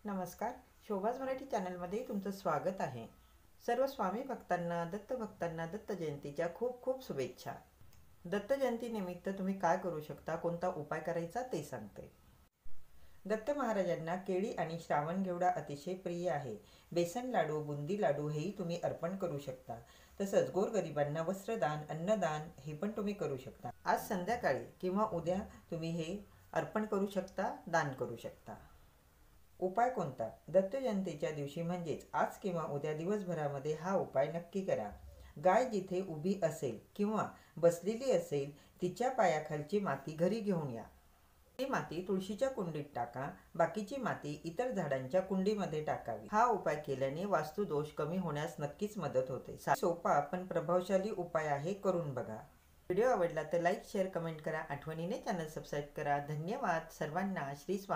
नमस्कार. शोभाज मराठी चॅनलमध्ये तुमचं स्वागत आहे. सर्व स्वामी भक्तांना, दत्त भक्तांना दत्त जयंतीच्या खूप खूप शुभेच्छा. दत्त जयंतीनिमित्त तुम्ही काय करू शकता, कोणता उपाय करायचा ते सांगते. दत्त महाराजांना केळी आणि श्रावण घेवडा अतिशय प्रिय आहे. बेसन लाडू, बुंदी लाडू हेही तुम्ही अर्पण करू शकता. तसंच गोरगरिबांना वस्त्रदान, अन्नदान हे पण तुम्ही करू शकता. आज संध्याकाळी किंवा उद्या तुम्ही हे अर्पण करू शकता, दान करू शकता. उपाय कोणता? दत्त जयंतीच्या दिवशी म्हणजेच आज किंवा उद्या दिवसभरामध्ये हा उपाय नक्की करा. गाय जिथे उभी असेल किंवा बसलेली असेल तिच्या पायाखालची माती घरी घेऊन या. ती माती तुळशीच्या कुंडीत टाका. बाकीची माती इतर झाडांच्या कुंडीमध्ये टाकावी. हा उपाय केल्याने वास्तुदोष कमी होण्यास नक्कीच मदत होते. सोपा पण प्रभावशाली उपाय आहे, करून बघा. व्हिडिओ आवडला तर लाईक, शेअर, कमेंट करा. आठवणीने चॅनल सबस्क्राईब करा. धन्यवाद सर्वांना. श्री स्वामी.